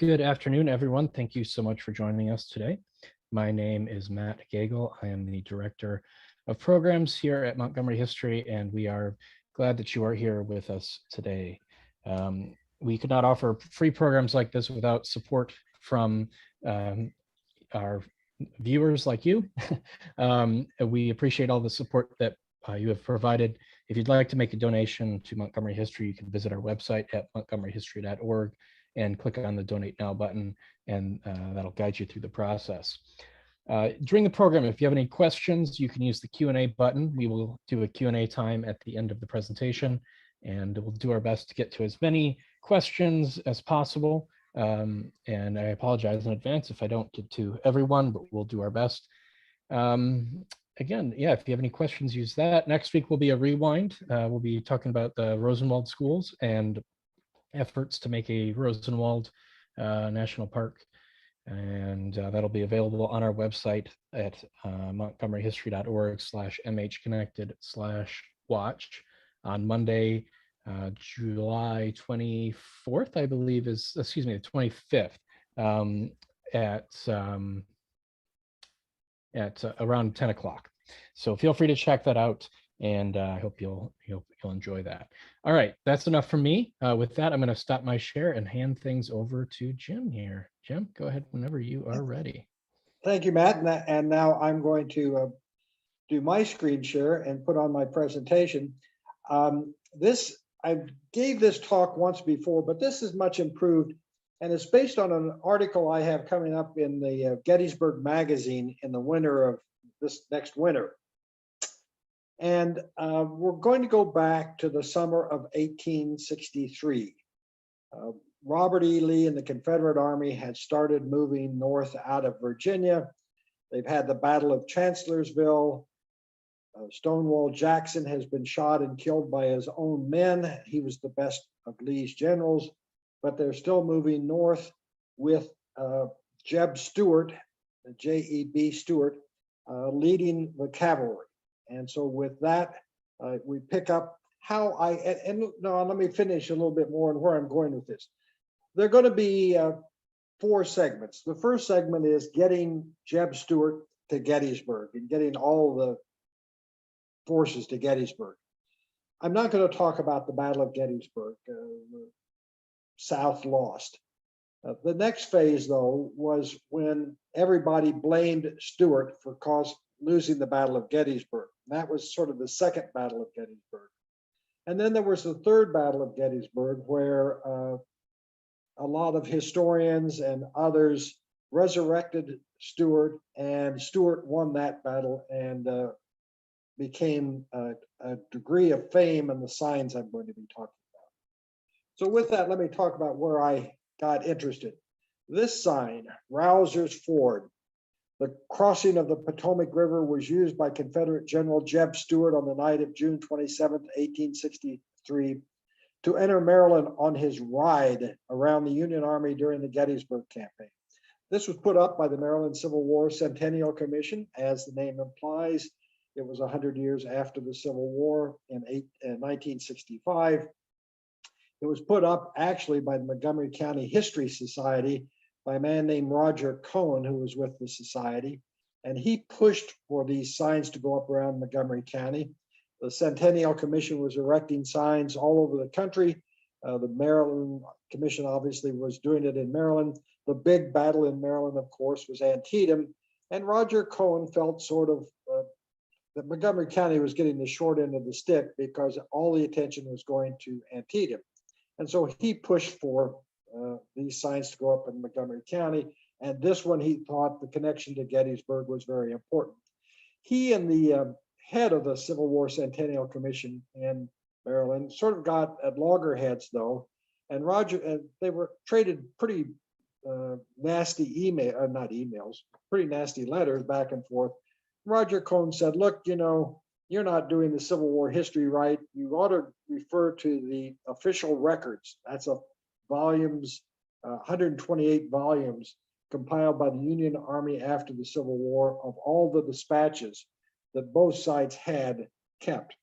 Good afternoon, everyone. Thank you so much for joining us today. My name is Matt Gagel. I am the Director of Programs here at Montgomery History, and we are glad that you are here with us today. We could not offer free programs like this without support from our viewers like you. We appreciate all the support that you have provided. If you'd like to make a donation to Montgomery History, you can visit our website at montgomeryhistory.org and click on the Donate Now button, and that'll guide you through the process. During the program, if you have any questions, you can use the Q&A button. We will do a Q&A time at the end of the presentation, and we'll do our best to get to as many questions as possible. And I apologize in advance if I don't get to everyone, but we'll do our best. Again, yeah, if you have any questions, use that. Next week will be a rewind. We'll be talking about the Rosenwald schools and efforts to make a Rosenwald National Park. And that'll be available on our website at montgomeryhistory.org/mhconnected/watch on Monday, July 24th, I believe is, excuse me, the 25th at around 10 o'clock. So feel free to check that out, and I hope you'll enjoy that. All right, that's enough from me. With that, I'm going to stop my share and hand things over to Jim here. Jim, go ahead whenever you are ready. Thank you, Matt. And now I'm going to do my screen share and put on my presentation. I gave this talk once before, but this is much improved, and it's based on an article I have coming up in the Gettysburg magazine in the winter of this next winter. And we're going to go back to the summer of 1863. Robert E. Lee and the Confederate Army had started moving north out of Virginia. They've had the Battle of Chancellorsville. Stonewall Jackson has been shot and killed by his own men. He was the best of Lee's generals, but they're still moving north with JEB Stuart, J.E.B. Stuart, leading the cavalry. And so with that, we pick up how no, let me finish a little bit more on where I'm going with this. There are going to be 4 segments. The first segment is getting Jeb Stuart to Gettysburg and getting all the forces to Gettysburg. I'm not going to talk about the Battle of Gettysburg. The South lost. The next phase, though, was when everybody blamed Stuart for losing the Battle of Gettysburg. That was sort of the second Battle of Gettysburg. And then there was the third Battle of Gettysburg, where a lot of historians and others resurrected Stuart, and Stuart won that battle and became a degree of fame and the signs I'm going to be talking about. So with that, let me talk about where I got interested. This sign, Rouser's Ford, the crossing of the Potomac River, was used by Confederate General J.E.B. Stuart on the night of June 27, 1863, to enter Maryland on his ride around the Union Army during the Gettysburg campaign. This was put up by the Maryland Civil War Centennial Commission, as the name implies. It was 100 years after the Civil War in 1965. It was put up actually by the Montgomery County History Society by a man named Roger Cohen, who was with the society. And he pushed for these signs to go up around Montgomery County. The Centennial Commission was erecting signs all over the country. The Maryland Commission obviously was doing it in Maryland. The big battle in Maryland, of course, was Antietam. And Roger Cohen felt sort of that Montgomery County was getting the short end of the stick because all the attention was going to Antietam. And so he pushed for these signs to go up in Montgomery County. And this one, he thought the connection to Gettysburg was very important. He and the head of the Civil War Centennial Commission in Maryland sort of got at loggerheads, though. And they were traded pretty nasty pretty nasty letters back and forth. Roger Cohen said, look, you're not doing the Civil War history right. You ought to refer to the official records. That's volumes, 128 volumes compiled by the Union Army after the Civil War of all the dispatches that both sides had kept.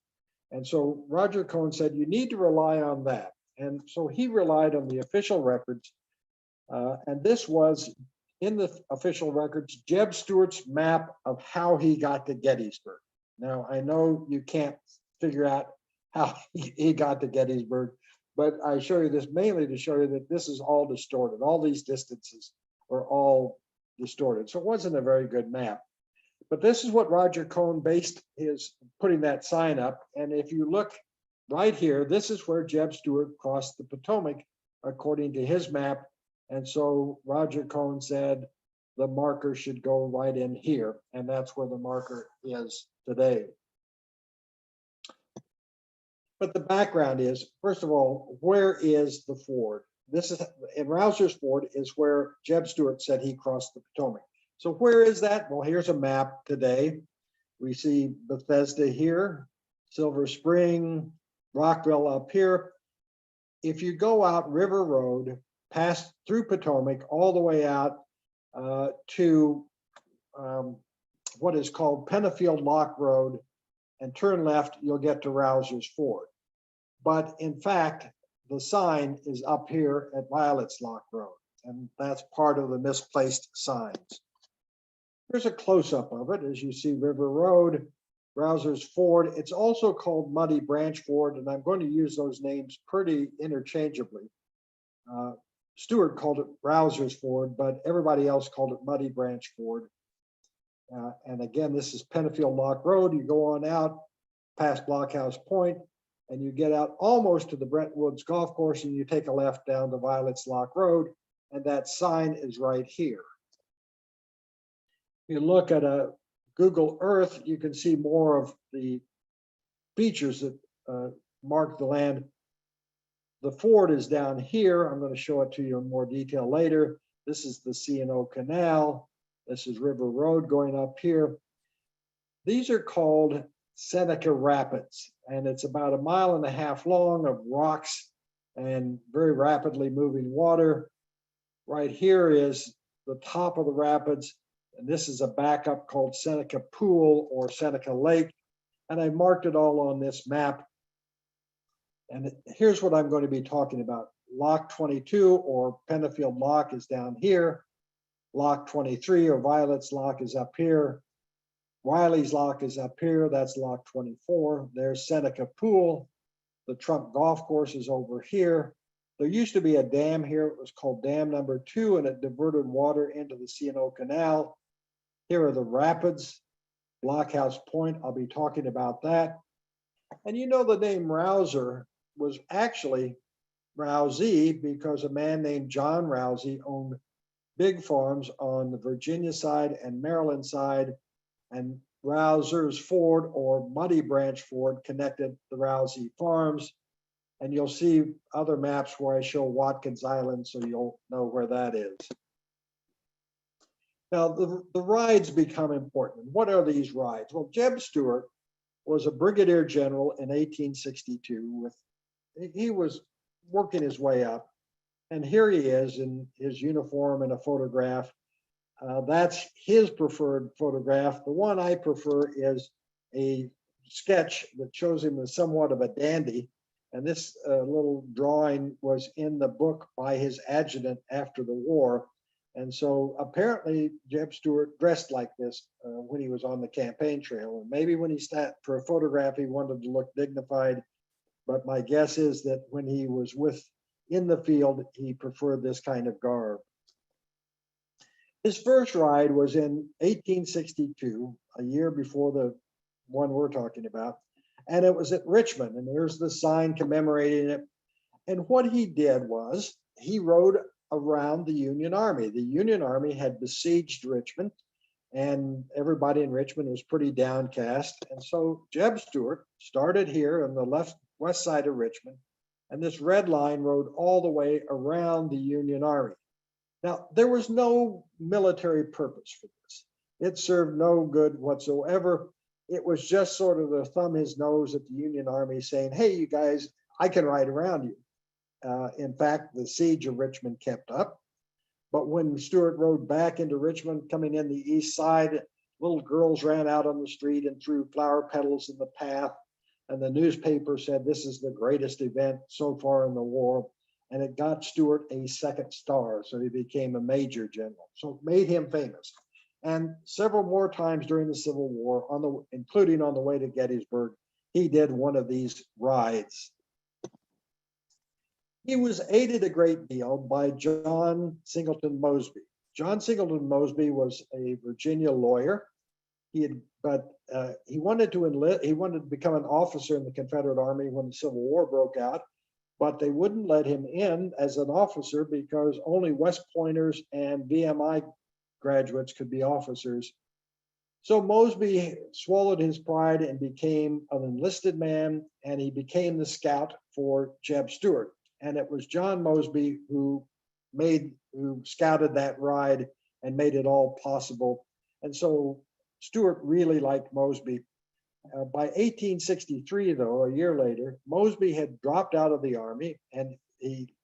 And so Roger Cohen said, you need to rely on that. And so he relied on the official records And this was in the official records, Jeb Stuart's map of how he got to Gettysburg. Now, I know you can't figure out how he got to Gettysburg, but I show you this mainly to show you that this is all distorted. All these distances are all distorted. So it wasn't a very good map. But this is what Roger Cone based his putting that sign up. And if you look right here, this is where Jeb Stuart crossed the Potomac, according to his map. And so Roger Cone said the marker should go right in here. And that's where the marker is today. But the background is, first of all, where is the ford? This is in Rouser's Ford is where Jeb Stuart said he crossed the Potomac. So where is that? Well, here's a map today. We see Bethesda here, Silver Spring, Rockville up here. If you go out River Road, pass through Potomac, all the way out to what is called Pennifield Lock Road, and turn left, you'll get to Rouser's Ford. But in fact, the sign is up here at Violet's Lock Road, and that's part of the misplaced signs. Here's a close-up of it. As you see River Road, Rouser's Ford. It's also called Muddy Branch Ford, and I'm going to use those names pretty interchangeably. Stuart called it Rouser's Ford, but everybody else called it Muddy Branch Ford. And again, this is Pennifield Lock Road. You go on out past Blockhouse Point, and you get out almost to the Brentwoods Golf Course, and you take a left down to Violet's Lock Road, and that sign is right here. If you look at a Google Earth, you can see more of the features that mark the land. The ford is down here. I'm going to show it to you in more detail later. This is the C&O Canal. This is River Road going up here. These are called Seneca Rapids, and it's about 1.5 miles long of rocks and very rapidly moving water. Right here is the top of the rapids, and this is a backup called Seneca Pool or Seneca Lake, and I marked it all on this map. And here's what I'm going to be talking about. Lock 22 or Pennifield Lock is down here. Lock 23 or Violet's Lock is up here. Riley's Lock is up here. That's Lock 24. There's Seneca Pool. The Trump Golf Course is over here. There used to be a dam here. It was called Dam Number 2, and it diverted water into the C&O Canal. Here are the rapids, Blockhouse Point. I'll be talking about that. And you know the name Rouser was actually Rousey because a man named John Rousey owned big farms on the Virginia side and Maryland side, and Rouser's Ford or Muddy Branch Ford connected the Rousey farms. And you'll see other maps where I show Watkins Island, so you'll know where that is. Now, the rides become important. What are these rides? Well, Jeb Stuart was a brigadier general in 1862. He was working his way up. And here he is in his uniform and a photograph. That's his preferred photograph. The one I prefer is a sketch that shows him as somewhat of a dandy. And this little drawing was in the book by his adjutant after the war. And so apparently Jeb Stuart dressed like this when he was on the campaign trail. And maybe when he sat for a photograph, he wanted to look dignified. But my guess is that when he was in the field, he preferred this kind of garb. His first ride was in 1862, a year before the one we're talking about. And it was at Richmond. And there's the sign commemorating it. And what he did was he rode around the Union Army. The Union Army had besieged Richmond, and everybody in Richmond was pretty downcast. And so Jeb Stuart started here on the west side of Richmond, and this red line rode all the way around the Union Army. Now, there was no military purpose for this. It served no good whatsoever. It was just sort of to thumb his nose at the Union Army saying, hey, you guys, I can ride around you. In fact, the siege of Richmond kept up. But when Stuart rode back into Richmond, coming in the east side, little girls ran out on the street and threw flower petals in the path. And the newspaper said, this is the greatest event so far in the war. and it got Stuart a second star. So he became a major general. So it made him famous. And several more times during the Civil War, including on the way to Gettysburg, he did one of these rides. He was aided a great deal by John Singleton Mosby. John Singleton Mosby was a Virginia lawyer. He wanted to enlist. He wanted to become an officer in the Confederate Army when the Civil War broke out, but they wouldn't let him in as an officer because only West Pointers and VMI graduates could be officers. So Mosby swallowed his pride and became an enlisted man, and he became the scout for Jeb Stuart. And it was John Mosby who scouted that ride and made it all possible. And so Stuart really liked Mosby. By 1863, though, a year later, Mosby had dropped out of the Army, and he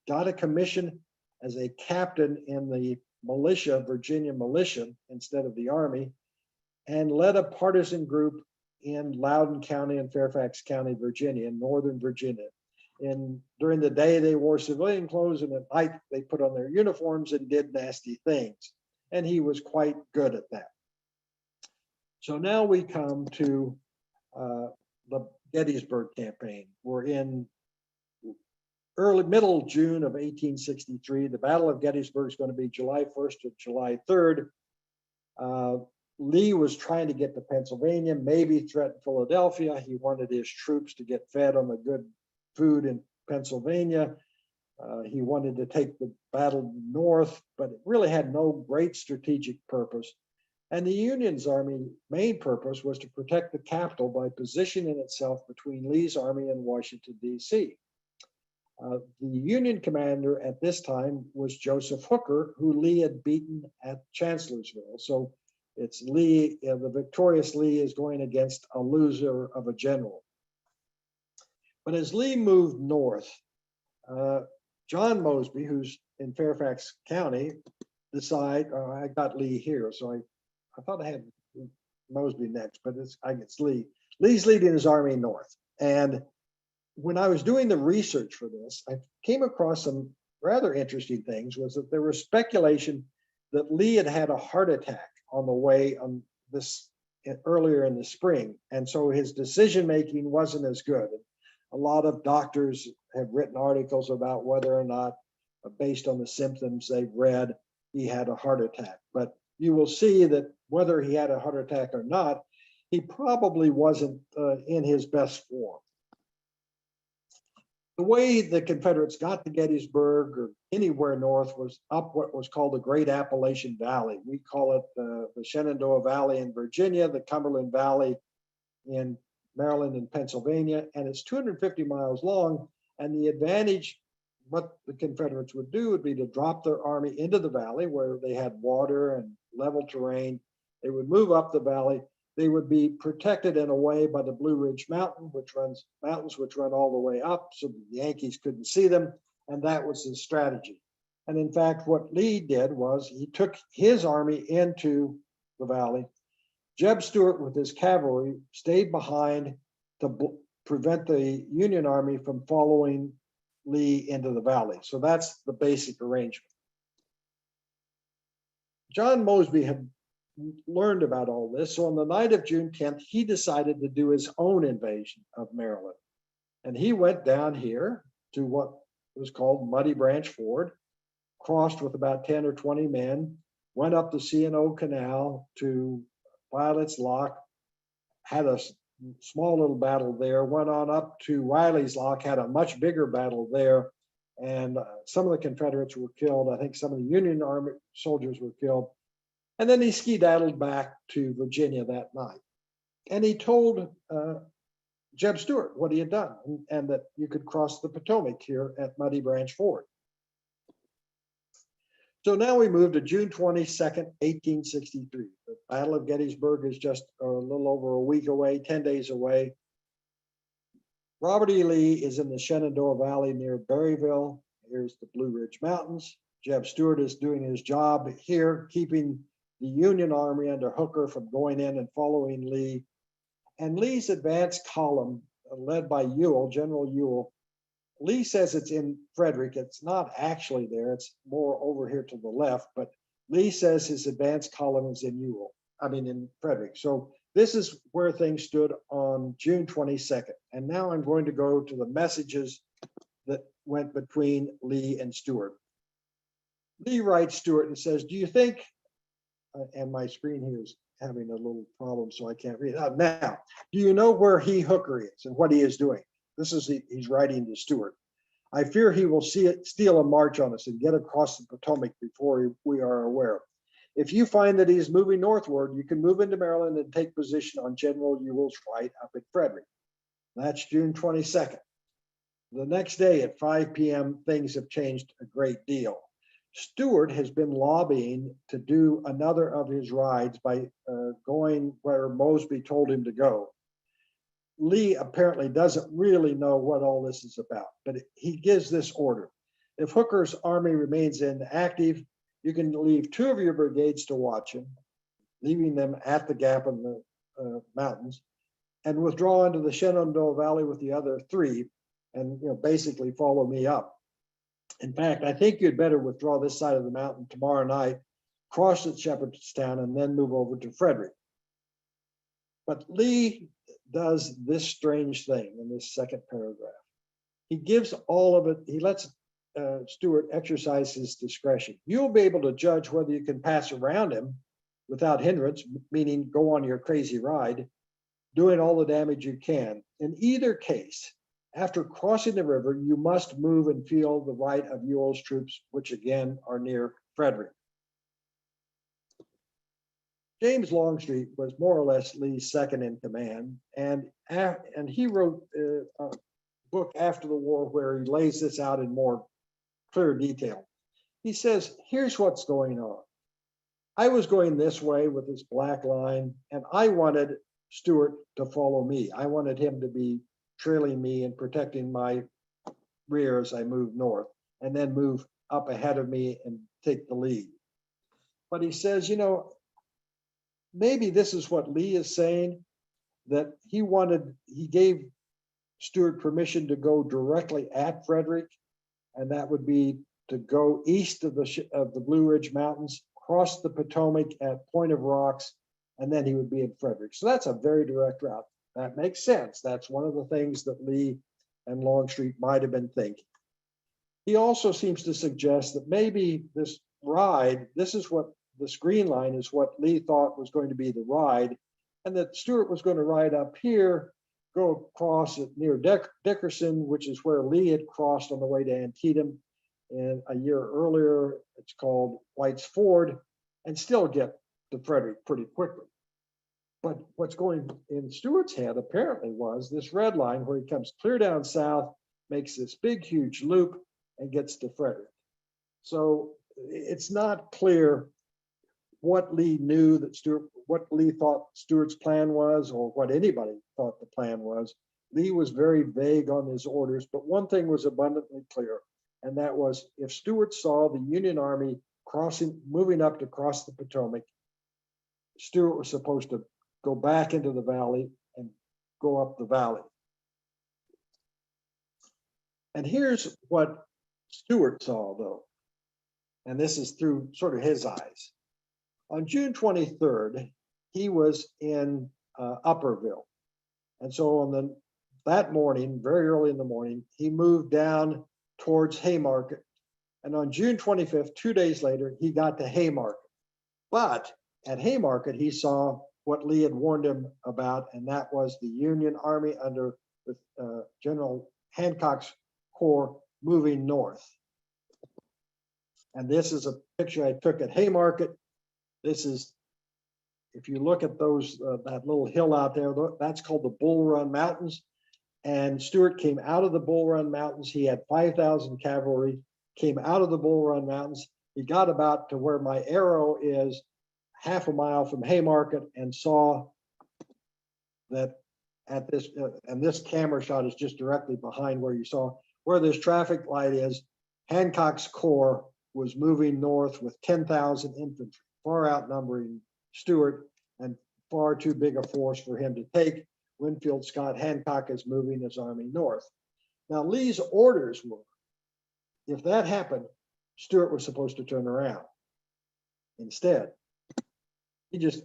got a commission as a captain in the militia, Virginia militia, instead of the Army, and led a partisan group in Loudoun County and Fairfax County, Virginia, in northern Virginia. During the day, they wore civilian clothes, and at night, they put on their uniforms and did nasty things. And he was quite good at that. So now we come to the Gettysburg campaign. We're in middle June of 1863. The Battle of Gettysburg is going to be July 1st to July 3rd. Lee was trying to get to Pennsylvania, maybe threaten Philadelphia. He wanted his troops to get fed on the good food in Pennsylvania. He wanted to take the battle north, but it really had no great strategic purpose. And the Union's army main purpose was to protect the capital by positioning itself between Lee's army and Washington, D.C. The Union commander at this time was Joseph Hooker, who Lee had beaten at Chancellorsville. So it's Lee, the victorious Lee is going against a loser of a general. But as Lee moved north, John Mosby, who's in Fairfax County, I got Lee here, so I thought I had Mosby next, but it's Lee. Lee's leading his army north. And when I was doing the research for this, I came across some rather interesting things. Was that there was speculation that Lee had had a heart attack on the way earlier in the spring. And so his decision-making wasn't as good. A lot of doctors have written articles about whether or not, based on the symptoms they've read, he had a heart attack. But you will see that whether he had a heart attack or not, he probably wasn't in his best form. The way the Confederates got to Gettysburg or anywhere north was up what was called the Great Appalachian Valley. We call it the Shenandoah Valley in Virginia, the Cumberland Valley in Maryland and Pennsylvania, and it's 250 miles long. And the advantage, what the Confederates would do would be to drop their army into the valley where they had water and level terrain. They would move up the valley. They would be protected in a way by the Blue Ridge Mountains, which run all the way up, so the Yankees couldn't see them, and that was his strategy. And in fact, what Lee did was he took his army into the valley. Jeb Stuart, with his cavalry, stayed behind to prevent the Union Army from following Lee into the valley. So that's the basic arrangement. John Mosby had learned about all this. So on the night of June 10th, he decided to do his own invasion of Maryland. And he went down here to what was called Muddy Branch Ford, crossed with about 10 or 20 men, went up the C&O Canal to Pilot's Lock, had a small little battle there, went on up to Riley's Lock, had a much bigger battle there. And some of the Confederates were killed. I think some of the Union Army soldiers were killed. And then he skedaddled back to Virginia that night. And he told Jeb Stuart what he had done and that you could cross the Potomac here at Muddy Branch Ford. So now we move to June 22nd, 1863. The Battle of Gettysburg is just a little over a week away, 10 days away. Robert E. Lee is in the Shenandoah Valley near Berryville. Here's the Blue Ridge Mountains. Jeb Stuart is doing his job here, keeping the Union Army under Hooker from going in and following Lee. And Lee's advance column, led by Ewell, General Ewell, Lee says it's in Frederick. It's not actually there. It's more over here to the left, but Lee says his advance column is in in Frederick. So this is where things stood on June 22nd. And now I'm going to go to the messages that went between Lee and Stuart. Lee writes Stuart and says, do you think, and my screen here is having a little problem, so I can't read it. Now, do you know where Hooker is and what he is doing? He's writing to Stuart. I fear he will steal a march on us and get across the Potomac before we are aware. If you find that he is moving northward, you can move into Maryland and take position on General Ewell's right up at Frederick. That's June 22nd. The next day at 5 p.m., things have changed a great deal. Stuart has been lobbying to do another of his rides by going where Mosby told him to go. Lee apparently doesn't really know what all this is about, but he gives this order. If Hooker's army remains inactive, you can leave 2 of your brigades to watch him, leaving them at the gap in the mountains, and withdraw into the Shenandoah Valley with the other 3, and basically follow me up. In fact, I think you'd better withdraw this side of the mountain tomorrow night, cross at Shepherdstown, and then move over to Frederick. But Lee does this strange thing in this second paragraph. He gives all of it, he lets Stuart exercise his discretion. You'll be able to judge whether you can pass around him without hindrance, meaning go on your crazy ride, doing all the damage you can. In either case, after crossing the river, you must move and feel the right of Ewell's troops, which again are near Frederick. James Longstreet was more or less Lee's second in command, and he wrote a book after the war where he lays this out in more clear detail. He says, here's what's going on. I was going this way with this black line, and I wanted Stuart to follow me. I wanted him to be trailing me and protecting my rear as I move north, and then move up ahead of me and take the lead. But he says, maybe this is what Lee is saying, that he gave Stuart permission to go directly at Frederick, and that would be to go east of the Blue Ridge Mountains, cross the Potomac at Point of Rocks, and then he would be in Frederick. So that's a very direct route. That makes sense. That's one of the things that Lee and Longstreet might have been thinking. He also seems to suggest that maybe this ride, this green line is what Lee thought was going to be the ride, and that Stuart was going to ride up here, go across it near Dickerson, which is where Lee had crossed on the way to Antietam, and a year earlier, it's called White's Ford, and still get to Frederick pretty quickly. But what's going in Stuart's head apparently was this red line where he comes clear down south, makes this big, huge loop, and gets to Frederick. So it's not clear what Lee knew what Lee thought Stuart's plan was, or what anybody thought the plan was. Lee was very vague on his orders, but one thing was abundantly clear, and that was if Stuart saw the Union Army moving up to cross the Potomac, Stuart was supposed to go back into the valley and go up the valley. And here's what Stuart saw, though, and this is through sort of his eyes. On June 23rd, he was in Upperville. And so on that morning, very early in the morning, he moved down towards Haymarket. And on June 25th, 2 days later, he got to Haymarket. But at Haymarket, he saw what Lee had warned him about, and that was the Union Army under General Hancock's corps moving north. And this is a picture I took at Haymarket. This is, if you look at that little hill out there, that's called the Bull Run Mountains. And Stuart came out of the Bull Run Mountains. He had 5,000 cavalry, came out of the Bull Run Mountains. He got about to where my arrow is, half a mile from Haymarket, and saw that at this, and this camera shot is just directly behind where you saw, where this traffic light is, Hancock's corps was moving north with 10,000 infantry, far outnumbering Stuart and far too big a force for him to take. Winfield Scott Hancock is moving his army north. Now, Lee's orders were, if that happened, Stuart was supposed to turn around. Instead, he just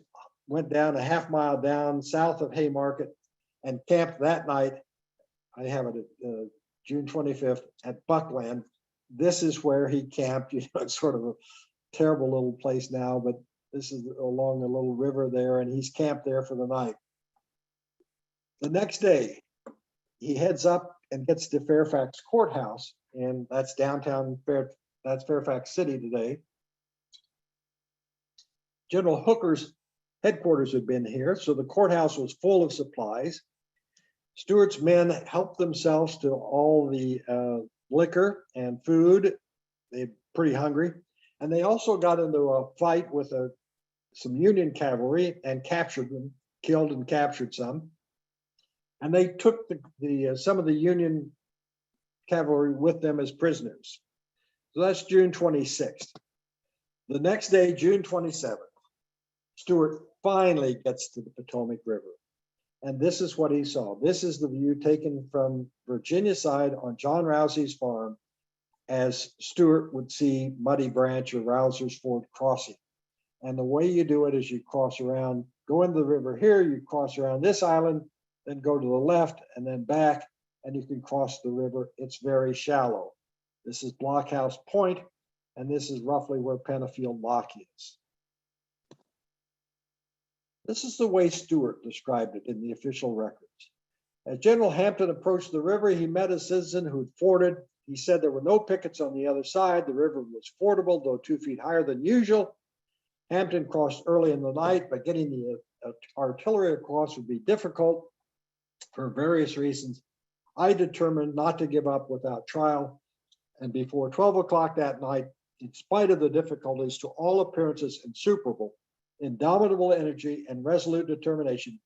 went down a half-mile down south of Haymarket and camped that night. I have it at June 25th at Buckland. This is where he camped. You know, it's sort of a terrible little place now, but this is along a little river there, and he's camped there for the night. The next day, he heads up and gets to Fairfax Courthouse, and that's downtown that's Fairfax City today. General Hooker's headquarters had been here, so the courthouse was full of supplies. Stuart's men helped themselves to all the liquor and food. They're pretty hungry. And they also got into a fight with some Union cavalry and captured them, killed and captured some. And they took some of the Union cavalry with them as prisoners. So that's June 26th. The next day, June 27th, Stuart finally gets to the Potomac River. And this is what he saw. This is the view taken from Virginia side on John Rousey's farm as Stuart would see Muddy Branch or Rouser's Ford crossing. And the way you do it is you cross around, go into the river here, you cross around this island, then go to the left and then back, and you can cross the river. It's very shallow. This is Blockhouse Point, and this is roughly where Pennifield Lock is. This is the way Stuart described it in the official records. As General Hampton approached the river, he met a citizen who'd forded. He said there were no pickets on the other side. The river was fordable, though 2 feet higher than usual. Hampton crossed early in the night, but getting the artillery across would be difficult for various reasons. I determined not to give up without trial. And before 12 o'clock that night, in spite of the difficulties, to all appearances insuperable, indomitable energy and resolute determination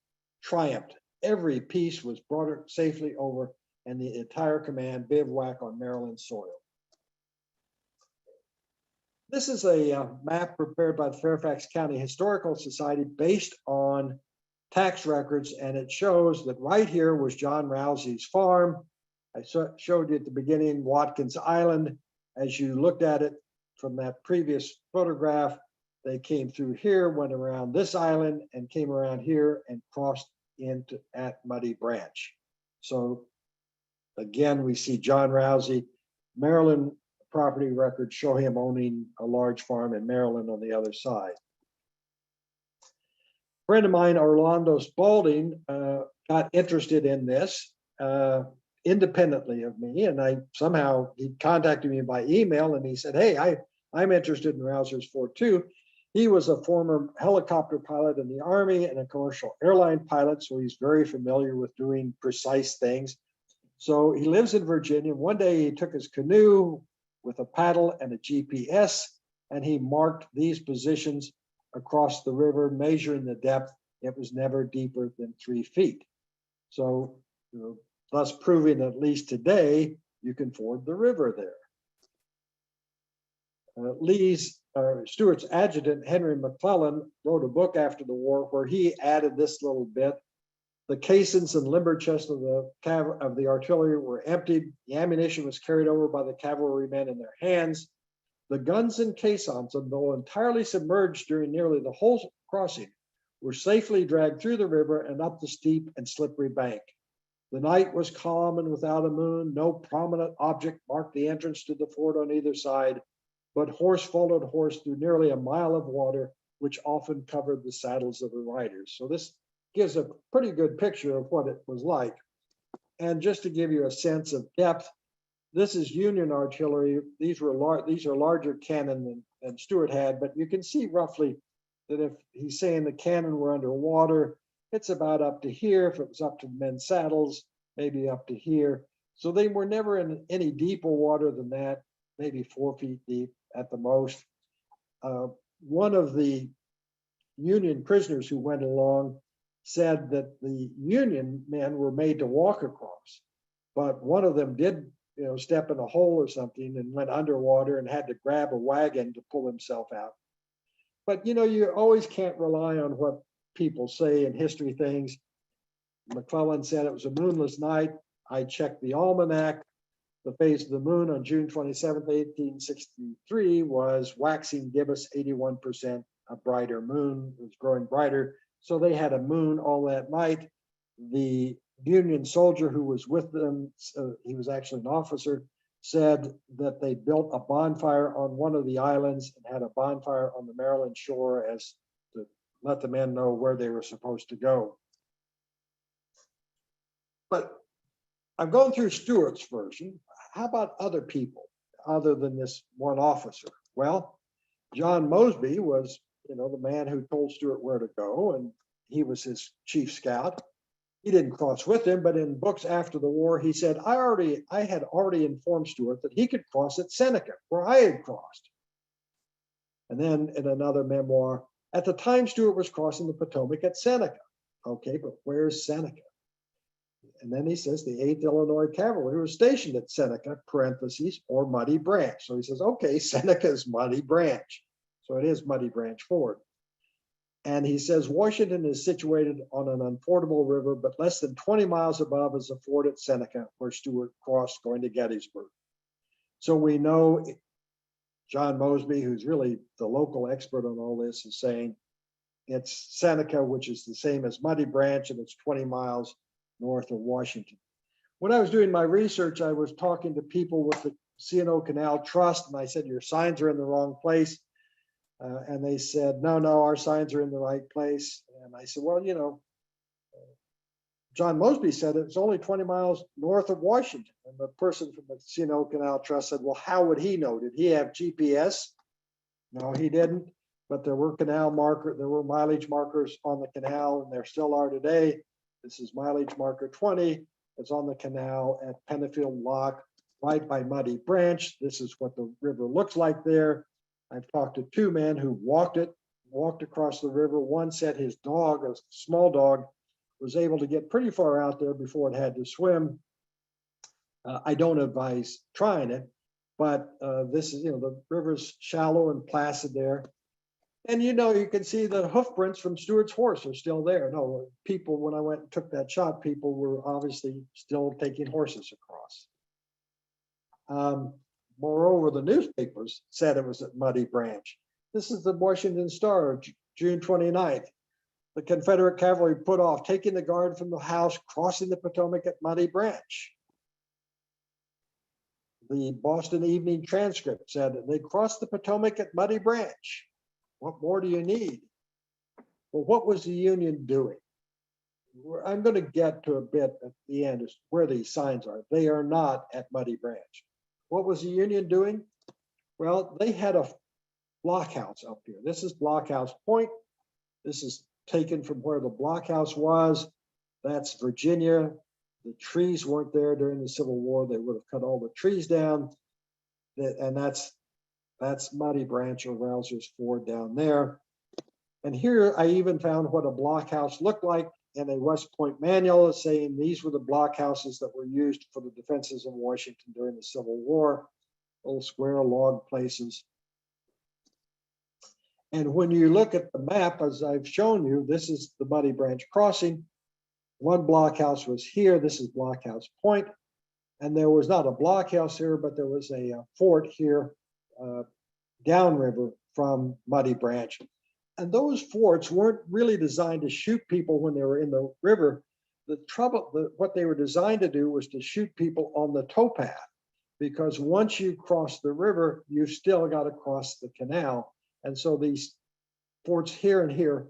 triumphed. Every piece was brought safely over, and the entire command bivouac on Maryland soil. This is a map prepared by the Fairfax County Historical Society based on tax records, and it shows that right here was John Rousey's farm. I showed you at the beginning Watkins Island. As you looked at it from that previous photograph, they came through here, went around this island, and came around here and crossed into at Muddy Branch. So again, we see John Rousey. Maryland property records show him owning a large farm in Maryland on the other side. A friend of mine, Orlando Spalding, got interested in this independently of me, and he contacted me by email, and he said, "Hey, I'm interested in Rouser's Ford too." He was a former helicopter pilot in the Army and a commercial airline pilot, so he's very familiar with doing precise things. So he lives in Virginia. One day he took his canoe with a paddle and a GPS, and he marked these positions across the river, measuring the depth. It was never deeper than 3 feet. So, thus proving at least today you can ford the river there. Stuart's adjutant, Henry McClellan, wrote a book after the war where he added this little bit. The caissons and limber chests of the artillery were emptied. The ammunition was carried over by the cavalrymen in their hands. The guns and caissons, though entirely submerged during nearly the whole crossing, were safely dragged through the river and up the steep and slippery bank. The night was calm and without a moon. No prominent object marked the entrance to the ford on either side, but horse followed horse through nearly a mile of water, which often covered the saddles of the riders. So this gives a pretty good picture of what it was like. And just to give you a sense of depth, this is Union artillery. These are larger cannon than Stuart had, but you can see roughly that if he's saying the cannon were underwater, it's about up to here. If it was up to the men's saddles, maybe up to here. So they were never in any deeper water than that, maybe 4 feet deep at the most. One of the Union prisoners who went along said that the Union men were made to walk across, but one of them did, step in a hole or something and went underwater and had to grab a wagon to pull himself out. But you always can't rely on what people say in history things. McClellan said it was a moonless night. I checked the almanac. The phase of the moon on June 27th, 1863 was waxing gibbous 81%, a brighter moon. It was growing brighter. So they had a moon all that night. The Union soldier who was with them, he was actually an officer, said that they built a bonfire on one of the islands and had a bonfire on the Maryland shore as to let the men know where they were supposed to go. But I'm going through Stuart's version. How about other people other than this one officer? Well, John Mosby was, the man who told Stuart where to go, and he was his chief scout. He didn't cross with him, but in books after the war, he said, I had already informed Stuart that he could cross at Seneca, where I had crossed. And then in another memoir, at the time Stuart was crossing the Potomac at Seneca. Okay, but where's Seneca? And then he says the 8th Illinois Cavalry was stationed at Seneca, parentheses, or Muddy Branch. So he says, okay, Seneca's Muddy Branch. So it is Muddy Branch Ford. And he says Washington is situated on an unfordable river, but less than 20 miles above is a ford at Seneca, where Stuart crossed going to Gettysburg. So we know John Mosby, who's really the local expert on all this, is saying it's Seneca, which is the same as Muddy Branch, and it's 20 miles north of Washington. When I was doing my research, I was talking to people with the C&O Canal Trust, and I said, your signs are in the wrong place. And they said, no, our signs are in the right place. And I said, well, John Mosby said it's only 20 miles north of Washington. And the person from the C&O Canal Trust said, well, how would he know? Did he have GPS? No, he didn't. But there were mileage markers on the canal, and there still are today. This is mileage marker 20. It's on the canal at Pennifield Lock, right by Muddy Branch. This is what the river looks like there. I've talked to two men who walked across the river. One said his dog, a small dog, was able to get pretty far out there before it had to swim. I don't advise trying it, but this is, the river's shallow and placid there. And you can see the hoof prints from Stuart's horse are still there. No, people, when I went and took that shot, people were obviously still taking horses across. Moreover, the newspapers said it was at Muddy Branch. This is the Washington Star, June 29th. The Confederate cavalry put off, taking the guard from the house, crossing the Potomac at Muddy Branch. The Boston Evening Transcript said they crossed the Potomac at Muddy Branch. What more do you need? Well, what was the Union doing? I'm going to get to a bit at the end as where these signs are. They are not at Muddy Branch. What was the Union doing? Well, they had a blockhouse up here. This is Blockhouse Point. This is taken from where the blockhouse was. That's Virginia. The trees weren't there during the Civil War. They would have cut all the trees down. And that's Muddy Branch or Rouser's Ford down there. And here I even found what a blockhouse looked like in a West Point manual, saying these were the blockhouses that were used for the defenses of Washington during the Civil War, little square log places. And when you look at the map, as I've shown you, this is the Muddy Branch crossing. One blockhouse was here. This is Blockhouse Point. And there was not a blockhouse here, but there was a fort here downriver from Muddy Branch. And those forts weren't really designed to shoot people when they were in the river. What they were designed to do was to shoot people on the towpath, because once you cross the river, you still got to cross the canal. And so these forts here and here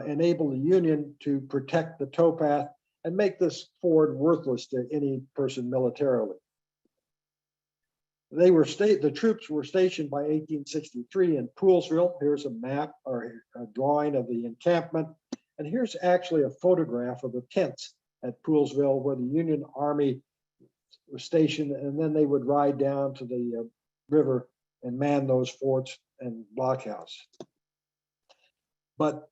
enable the Union to protect the towpath and make this ford worthless to any person militarily. The troops were stationed by 1863 in Poolesville. Here's a map or a drawing of the encampment. And here's actually a photograph of the tents at Poolesville where the Union Army was stationed, and then they would ride down to the river and man those forts and blockhouse. But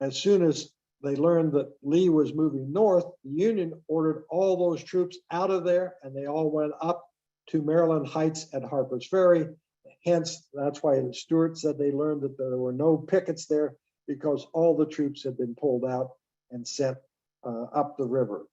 as soon as they learned that Lee was moving north, the Union ordered all those troops out of there, and they all went up to Maryland Heights at Harper's Ferry. Hence, that's why Stuart said they learned that there were no pickets there, because all the troops had been pulled out and sent up the river.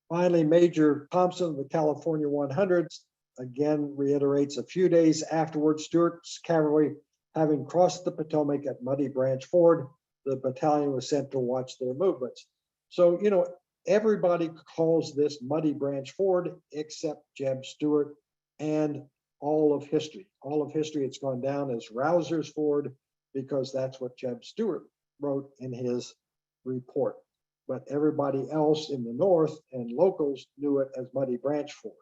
Finally, Major Thompson of the California 100s again reiterates a few days afterwards, Stuart's cavalry having crossed the Potomac at Muddy Branch Ford, the battalion was sent to watch their movements. So, everybody calls this Muddy Branch Ford except Jeb Stuart and all of history. All of history, it's gone down as Rouser's Ford because that's what Jeb Stuart wrote in his report. But everybody else in the North and locals knew it as Muddy Branch Ford.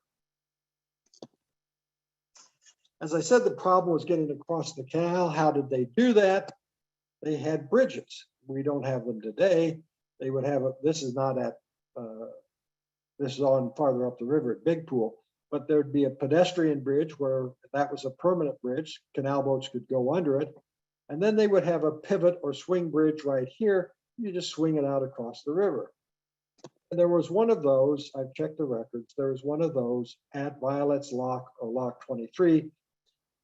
As I said, the problem was getting across the canal. How did they do that? They had bridges. We don't have them today. They would have this is not at, this is on farther up the river at Big Pool, but there'd be a pedestrian bridge where that was a permanent bridge. Canal boats could go under it. And then they would have a pivot or swing bridge right here. You just swing it out across the river. And there was one of those, I've checked the records, there was one of those at Violet's Lock or Lock 23.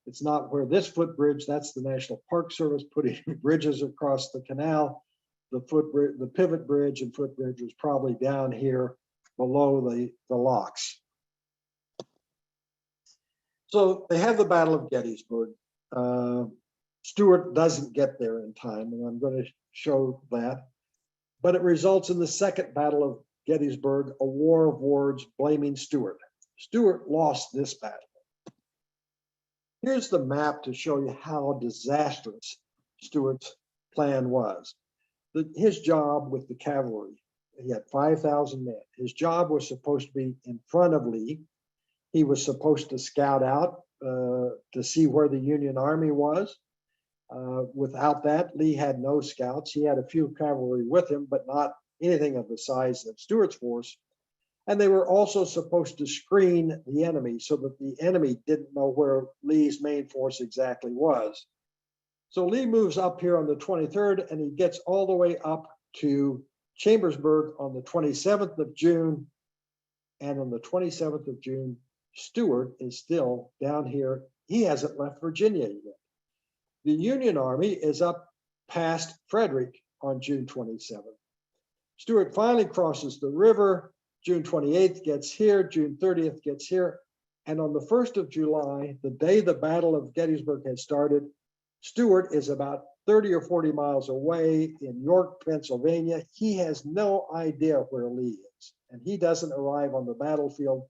It's not where this footbridge, that's the National Park Service putting bridges across the canal. The pivot bridge and footbridge was probably down here below the locks. So they have the Battle of Gettysburg. Stuart doesn't get there in time, and I'm going to show that. But it results in the Second Battle of Gettysburg, a war of words blaming Stuart. Stuart lost this battle. Here's the map to show you how disastrous Stuart's plan was. His job with the cavalry, he had 5,000 men. His job was supposed to be in front of Lee. He was supposed to scout out to see where the Union Army was. Without that, Lee had no scouts. He had a few cavalry with him, but not anything of the size of Stuart's force. And they were also supposed to screen the enemy so that the enemy didn't know where Lee's main force exactly was. So Lee moves up here on the 23rd, and he gets all the way up to Chambersburg on the 27th of June. And on the 27th of June, Stuart is still down here. He hasn't left Virginia yet. The Union Army is up past Frederick on June 27th. Stuart finally crosses the river. June 28th gets here, June 30th gets here. And on the 1st of July, the day the Battle of Gettysburg had started, Stuart is about 30 or 40 miles away in York, Pennsylvania. He has no idea where Lee is, and he doesn't arrive on the battlefield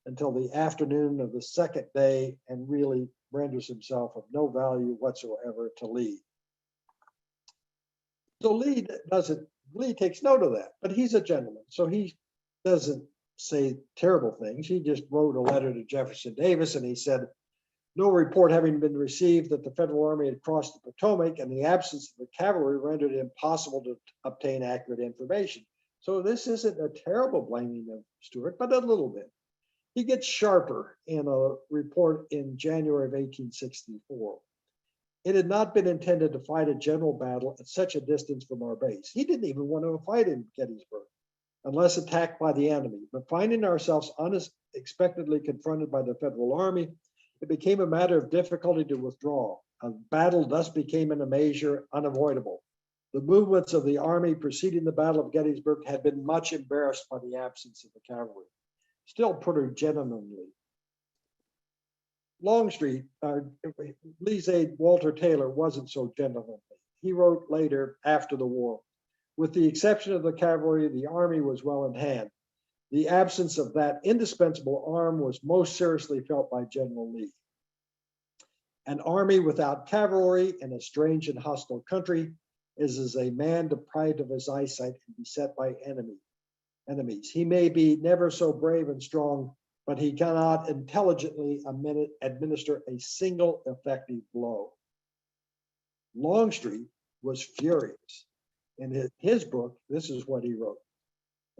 until the afternoon of the second day and really renders himself of no value whatsoever to Lee. So Lee takes note of that, but he's a gentleman, so he doesn't say terrible things. He just wrote a letter to Jefferson Davis, and he said, no report having been received that the Federal Army had crossed the Potomac, and the absence of the cavalry rendered it impossible to obtain accurate information. So this isn't a terrible blaming of Stuart, but a little bit. He gets sharper in a report in January of 1864. It had not been intended to fight a general battle at such a distance from our base. He didn't even want to fight in Gettysburg unless attacked by the enemy. But finding ourselves unexpectedly confronted by the Federal Army, it became a matter of difficulty to withdraw. A battle thus became in a measure unavoidable. The movements of the army preceding the Battle of Gettysburg had been much embarrassed by the absence of the cavalry. Still put her gentlemanly. Longstreet, Lee's aide Walter Taylor, wasn't so gentlemanly. He wrote later after the war, with the exception of the cavalry, the army was well in hand. The absence of that indispensable arm was most seriously felt by General Lee. An army without cavalry in a strange and hostile country is as a man deprived of his eyesight and beset by enemies. He may be never so brave and strong, but he cannot intelligently administer a single effective blow. Longstreet was furious. In his book, this is what he wrote.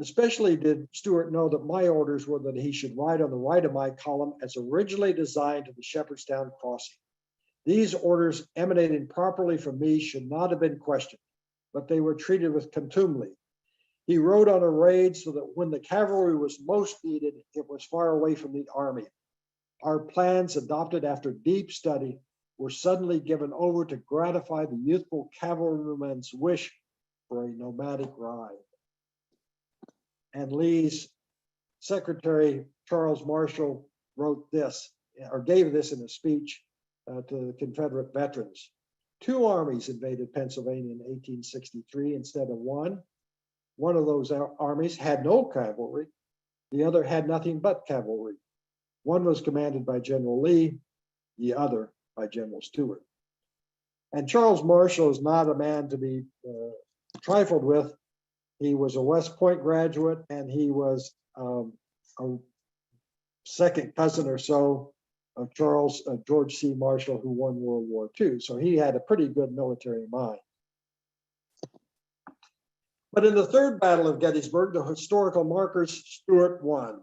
Especially did Stuart know that my orders were that he should ride on the right of my column as originally designed to the Shepherdstown crossing. These orders emanating properly from me should not have been questioned, but they were treated with contumely. He rode on a raid so that when the cavalry was most needed, it was far away from the army. Our plans, adopted after deep study, were suddenly given over to gratify the youthful cavalryman's wish for a nomadic ride. And Lee's Secretary Charles Marshall wrote this, or gave this in a speech to the Confederate veterans. 2 armies invaded Pennsylvania in 1863 instead of one. One of those armies had no cavalry. The other had nothing but cavalry. One was commanded by General Lee, the other by General Stuart. And Charles Marshall is not a man to be trifled with. He was a West Point graduate, and he was a second cousin or so of George C. Marshall, who won World War II. So he had a pretty good military mind. But in the Third Battle of Gettysburg, the historical markers, Stuart won.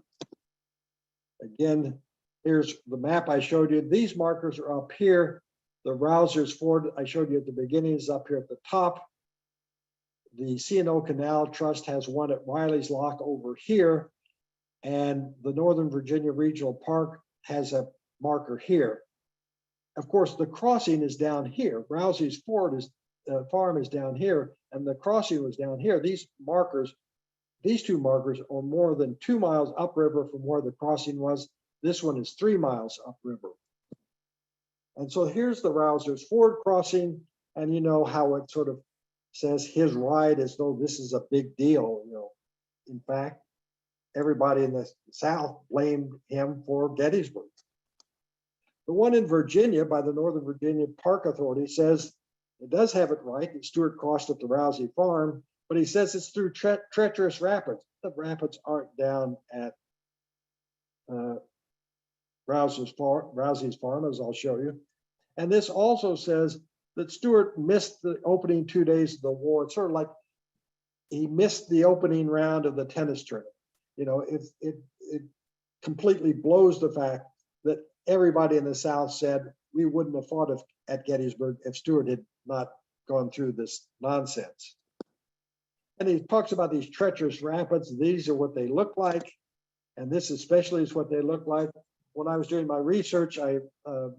Again, here's the map I showed you. These markers are up here. The Rousers Ford I showed you at the beginning is up here at the top. The C&O Canal Trust has one at Riley's Lock over here. And the Northern Virginia Regional Park has a marker here. Of course, the crossing is down here. Rousey's farm is down here, and the crossing was down here. These two markers are more than 2 miles upriver from where the crossing was. This one is 3 miles upriver. And so here's the Rousers Ford crossing, and you know how it sort of says his ride as though this is a big deal. In fact, everybody in the South blamed him for Gettysburg. The one in Virginia by the Northern Virginia Park Authority says it does have it right that Stuart crossed at the Rousey farm, but he says it's through treacherous rapids. The rapids aren't down at Rousey's farm, as I'll show you. And this also says that Stuart missed the opening 2 days of the war. It's sort of like he missed the opening round of the tennis tournament. It completely blows the fact that everybody in the South said we wouldn't have fought at Gettysburg if Stuart had not gone through this nonsense. And he talks about these treacherous rapids. These are what they look like. And this especially is what they look like. When I was doing my research, I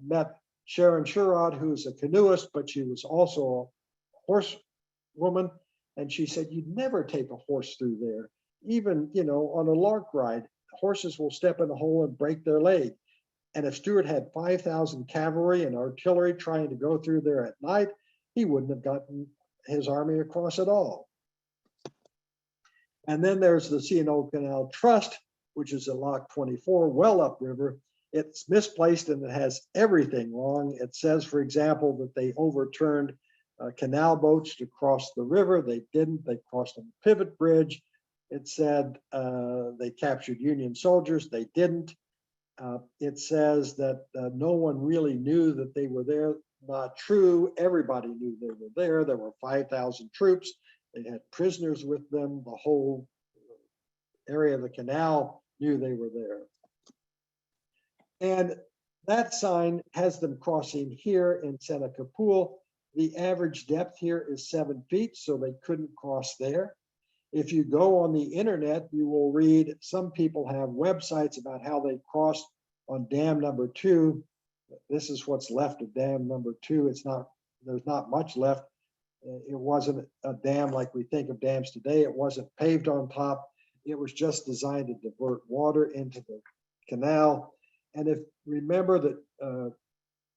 met Sharon Sherrod, who's a canoeist, but she was also a horsewoman. And she said, you'd never take a horse through there. Even, on a lark ride, horses will step in a hole and break their leg. And if Stuart had 5,000 cavalry and artillery trying to go through there at night, he wouldn't have gotten his army across at all. And then there's the C&O Canal Trust, which is at Lock 24, well upriver. It's misplaced and it has everything wrong. It says, for example, that they overturned canal boats to cross the river. They didn't. They crossed on the pivot bridge. It said they captured Union soldiers. They didn't. It says that no one really knew that they were there. Not true. Everybody knew they were there. There were 5,000 troops. They had prisoners with them. The whole area of the canal knew they were there. And that sign has them crossing here in Seneca Pool. The average depth here is 7 feet, so they couldn't cross there. If you go on the internet, you will read some people have websites about how they crossed on dam number 2. This is what's left of dam number 2. There's not much left. It wasn't a dam like we think of dams today. It wasn't paved on top. It was just designed to divert water into the canal. And if remember that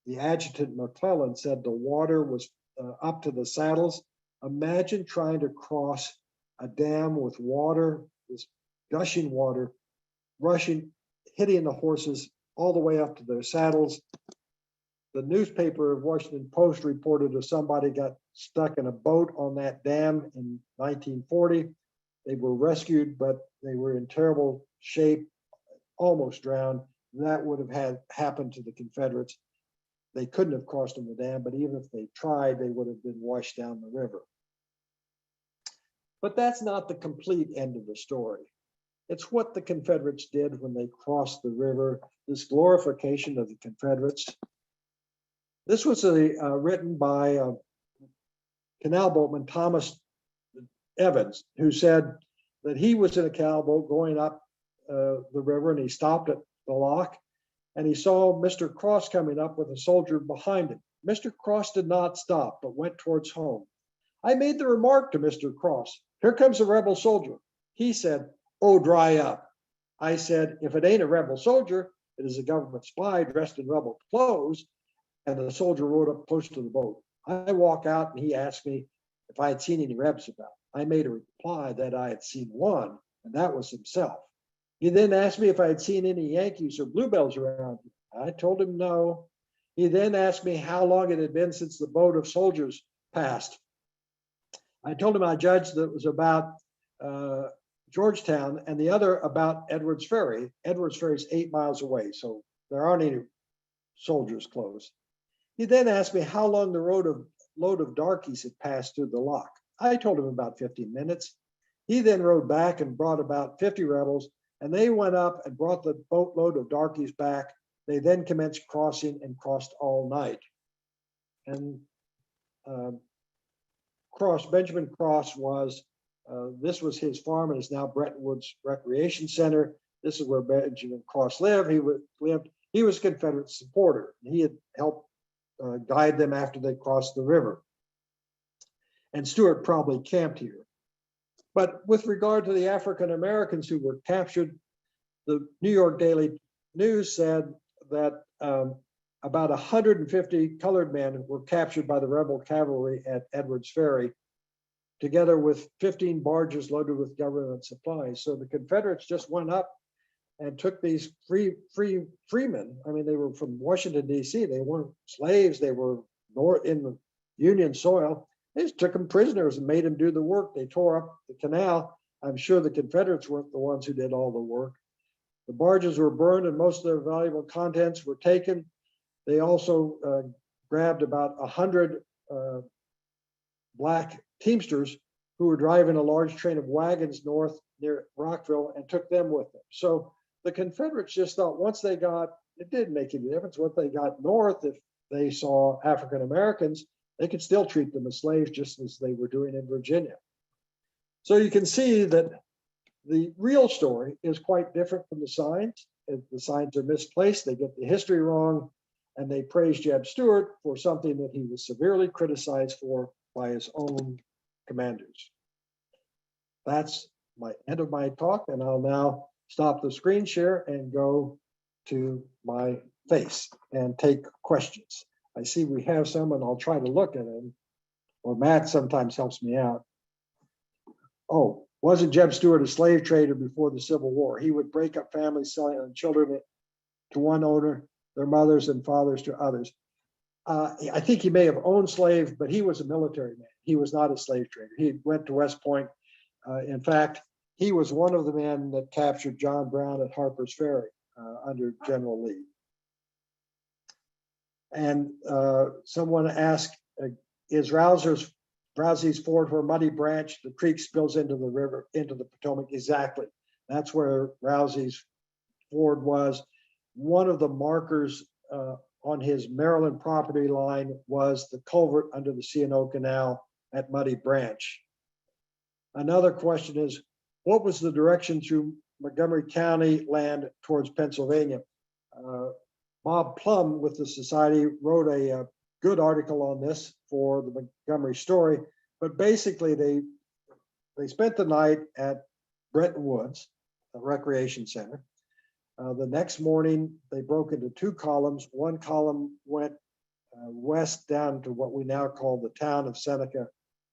the adjutant McClellan said the water was up to the saddles, imagine trying to cross a dam with water, this gushing water, hitting the horses all the way up to their saddles. The newspaper of Washington Post reported that somebody got stuck in a boat on that dam in 1940. They were rescued, but they were in terrible shape, almost drowned. That would have happened to the Confederates. They couldn't have crossed on the dam, but even if they tried, they would have been washed down the river. But that's not the complete end of the story. It's what the Confederates did when they crossed the river, this glorification of the Confederates. This was written by canal boatman Thomas Evans, who said that he was in a canal boat going up the river, and he stopped at the lock, and he saw Mr. Cross coming up with a soldier behind him. Mr. Cross did not stop, but went towards home. I made the remark to Mr. Cross, "Here comes a rebel soldier." He said, "Oh, dry up. I said, if it ain't a rebel soldier, it is a government spy dressed in rebel clothes. And the soldier rode up close to the boat. I walk out and he asked me if I had seen any rebs about. I made a reply that I had seen one, and that was himself. He then asked me if I had seen any Yankees or Bluebells around. I told him no. He then asked me how long it had been since the boat of soldiers passed. I told him I judged that it was about Georgetown and the other about Edwards Ferry. Edwards Ferry is 8 miles away, so there aren't any soldiers close. He then asked me how long the load of darkies had passed through the lock. I told him about 15 minutes. He then rode back and brought about 50 rebels, and they went up and brought the boatload of darkies back. They then commenced crossing and crossed all night. And Benjamin Cross was, this was his farm and is now Bretton Woods Recreation Center. This is where Benjamin Cross lived. He was a Confederate supporter. He had helped guide them after they crossed the river. And Stuart probably camped here. But with regard to the African Americans who were captured, the New York Daily News said that about 150 colored men were captured by the rebel cavalry at Edwards Ferry, together with 15 barges loaded with government supplies. So the Confederates just went up and took these freemen. I mean, they were from Washington, D.C. They weren't slaves. They were in the Union soil. They just took them prisoners and made them do the work. They tore up the canal. I'm sure the Confederates weren't the ones who did all the work. The barges were burned and most of their valuable contents were taken. They also grabbed about 100 black teamsters who were driving a large train of wagons north near Rockville and took them with them. So the Confederates just thought once they got, it didn't make any difference what they got north. If they saw African Americans, they could still treat them as slaves just as they were doing in Virginia. So you can see that the real story is quite different from the signs. The signs are misplaced, they get the history wrong, and they praise Jeb Stuart for something that he was severely criticized for by his own commanders. That's my end of my talk, and I'll now stop the screen share and go to my face and take questions. I see we have some, and I'll try to look at them, or Matt sometimes helps me out. Oh, wasn't Jeb Stuart a slave trader before the Civil War? He would break up families, selling children to one owner, their mothers and fathers to others. I think he may have owned slaves, but he was a military man. He was not a slave trader. He went to West Point. In fact, he was one of the men that captured John Brown at Harper's Ferry under General Lee. And someone asked, is Rousey's Ford where Muddy Branch, the creek spills into the river, into the Potomac? Exactly. That's where Rousey's Ford was. One of the markers on his Maryland property line was the culvert under the C&O Canal at Muddy Branch. Another question is, what was the direction through Montgomery County land towards Pennsylvania? Bob Plum with the Society wrote a good article on this for the Montgomery story, but basically they spent the night at Bretton Woods, a recreation center. The next morning, they broke into two columns. One column went west down to what we now call the town of Seneca,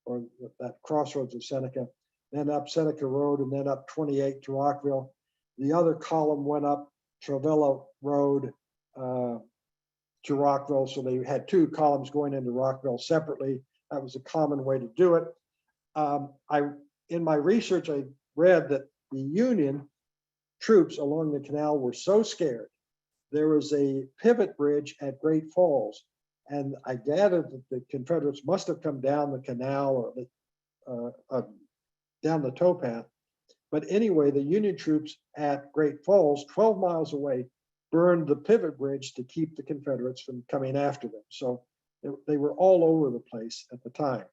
or that crossroads of Seneca, then up Seneca Road, and then up 28 to Rockville. The other column went up Travilla Road to Rockville. So they had two columns going into Rockville separately. That was a common way to do it. In my research, I read that the Union troops along the canal were so scared. There was a pivot bridge at Great Falls, and I gathered that the Confederates must have come down the canal or down the towpath. But anyway, the Union troops at Great Falls, 12 miles away, burned the pivot bridge to keep the Confederates from coming after them. So they were all over the place at the time.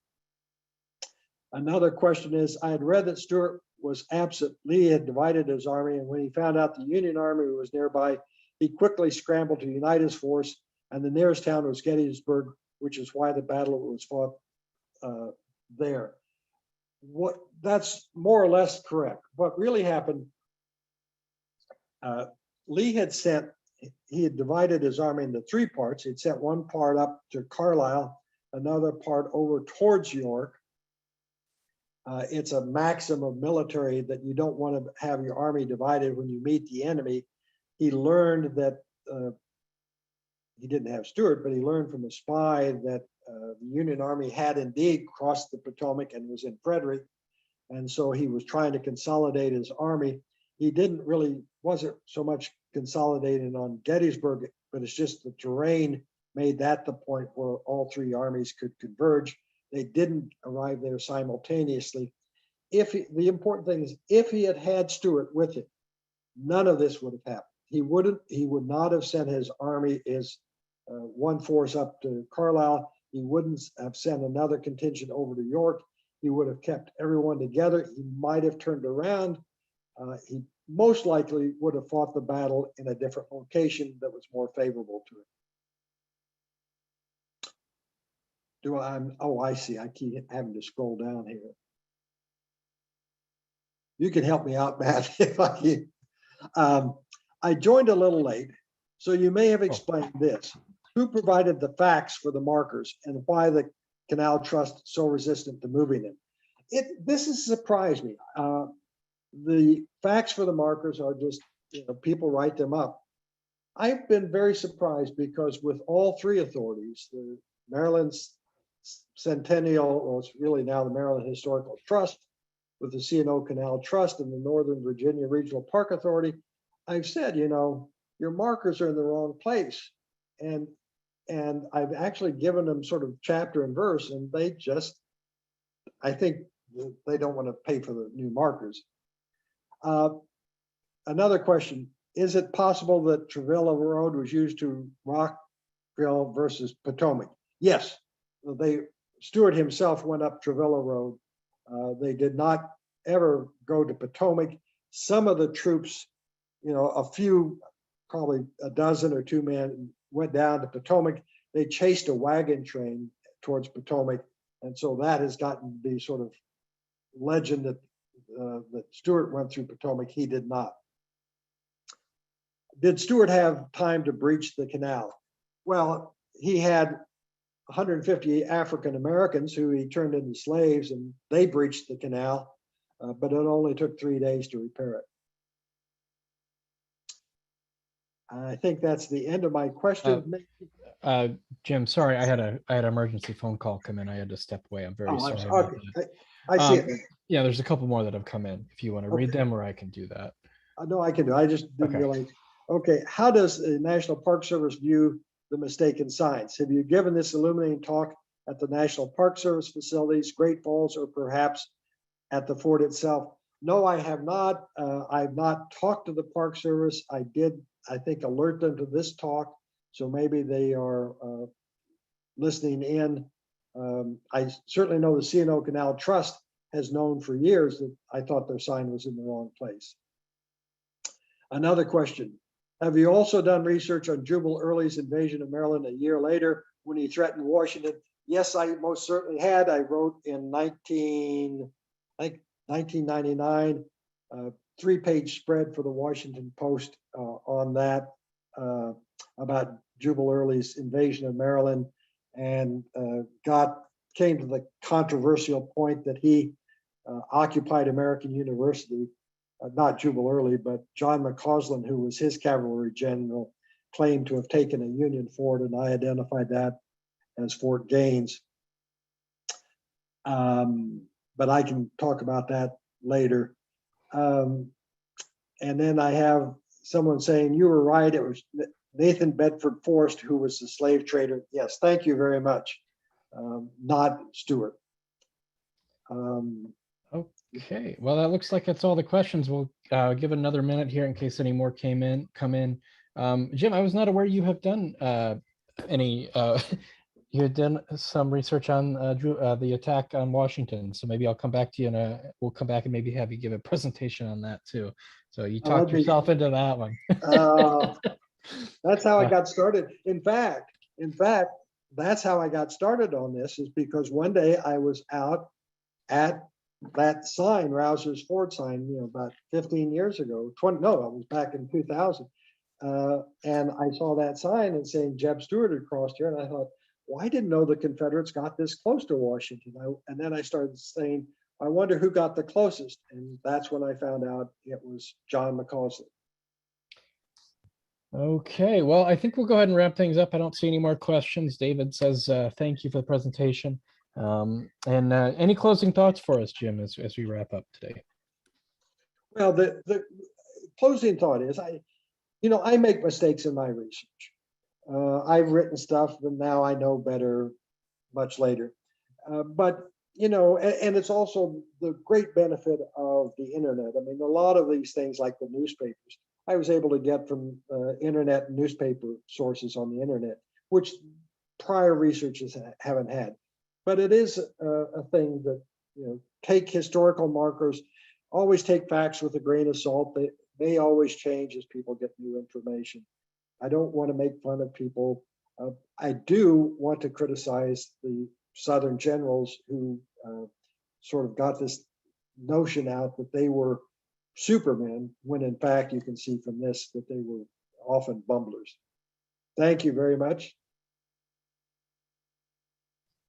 Another question is, I had read that Stuart was absent. Lee had divided his army, and when he found out the Union army was nearby, he quickly scrambled to unite his force, and the nearest town was Gettysburg, which is why the battle was fought there. That's more or less correct. What really happened Lee had he had divided his army into three parts. He'd sent one part up to Carlisle, another part over towards York. It's a maxim of military that you don't want to have your army divided when you meet the enemy. He learned that, he didn't have Stuart, but he learned from a spy that the Union Army had indeed crossed the Potomac and was in Frederick. And so he was trying to consolidate his army. He wasn't so much consolidated on Gettysburg, but it's just the terrain made that the point where all three armies could converge. They didn't arrive there simultaneously. The important thing is, if he had had Stuart with him, none of this would have happened. He would not have sent his army, his one force up to Carlisle. He wouldn't have sent another contingent over to York. He would have kept everyone together. He might have turned around. He most likely would have fought the battle in a different location that was more favorable to him. Oh, I see. I keep having to scroll down here. You can help me out, Matt, if I can. I joined a little late, so you may have explained this. Who provided the facts for the markers and why the Canal Trust so resistant to moving them? This has surprised me. The facts for the markers are just, people write them up. I've been very surprised because with all three authorities, the Maryland Centennial, or it's really now the Maryland Historical Trust, with the C&O Canal Trust and the Northern Virginia Regional Park Authority, I've said, your markers are in the wrong place. And I've actually given them sort of chapter and verse, and I think they don't want to pay for the new markers. Another question, is it possible that Trevilla Road was used to Rockville versus Potomac? Yes, Stuart himself went up Trevilla Road. They did not ever go to Potomac. Some of the troops, a few, probably a dozen or two men, went down to Potomac. They chased a wagon train towards Potomac. And so that has gotten to be sort of legend that Stuart went through Potomac. He did not. Did Stuart have time to breach the canal? Well, he had 150 African Americans who he turned into slaves, and they breached the canal, but it only took 3 days to repair it. I think that's the end of my question. Jim, sorry, I had an emergency phone call come in. I had to step away. I'm very sorry. Okay. I see it. Yeah, there's a couple more that have come in. If you want to read them, or I can do that. No, I can do. I just didn't realize. Okay, how does the National Park Service view the mistaken signs? Have you given this illuminating talk at the National Park Service facilities, Great Falls, or perhaps at the fort itself? No, I have not. I've not talked to the Park Service. I did, I think, alert them to this talk, so maybe they are listening in. I certainly know the C&O Canal Trust has known for years that I thought their sign was in the wrong place. Another question. Have you also done research on Jubal Early's invasion of Maryland a year later when he threatened Washington? Yes, I most certainly had. I wrote in 1999, a 3-page spread for the Washington Post on that, about Jubal Early's invasion of Maryland, and came to the controversial point that he occupied American University. Not Jubal Early, but John McCausland, who was his cavalry general, claimed to have taken a Union fort, and I identified that as Fort Gaines. But I can talk about that later. And then I have someone saying, you were right, it was Nathan Bedford Forrest who was the slave trader. Yes, thank you very much. Not Stuart. Okay, well, that looks like that's all the questions. We'll give it another minute here in case any more come in. Jim, I was not aware you have done you had done some research on the attack on Washington. So maybe I'll come back to you and we'll come back and maybe have you give a presentation on that too. So you talked yourself into that one. That's how I got started. In fact, that's how I got started on this, is because one day I was out at that sign, Rouser's Ford sign, about 15 years ago, 20, no, it was back in 2000. And I saw that sign and saying Jeb Stuart had crossed here. And I thought, well, I didn't know the Confederates got this close to Washington. And then I started saying, I wonder who got the closest. And that's when I found out it was John McCausland. Okay, well, I think we'll go ahead and wrap things up. I don't see any more questions. David says, thank you for the presentation. And any closing thoughts for us, Jim, as we wrap up today? Well, the closing thought is, I make mistakes in my research. I've written stuff and now I know better much later. But, and it's also the great benefit of the internet. I mean, a lot of these things like the newspapers, I was able to get from internet and newspaper sources on the internet, which prior researchers haven't had. But it is a thing that, take historical markers, always take facts with a grain of salt. They always change as people get new information. I don't want to make fun of people. I do want to criticize the Southern generals who sort of got this notion out that they were supermen, when in fact you can see from this that they were often bumblers. Thank you very much.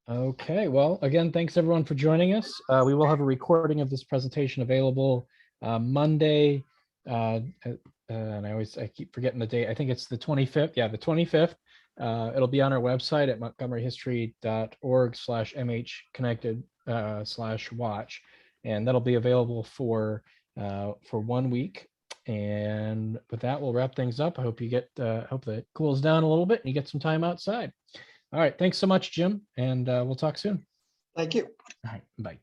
Okay, well, again, thanks everyone for joining us. We will have a recording of this presentation available Monday, and I keep forgetting the date. I think it's the 25th. Yeah, the 25th. It'll be on our website at montgomeryhistory.org/mhconnected/watch, and that'll be available for 1 week. And with that, we'll wrap things up. I hope you get hope that it cools down a little bit and you get some time outside. All right, thanks so much, Jim, and we'll talk soon. Thank you. All right, bye.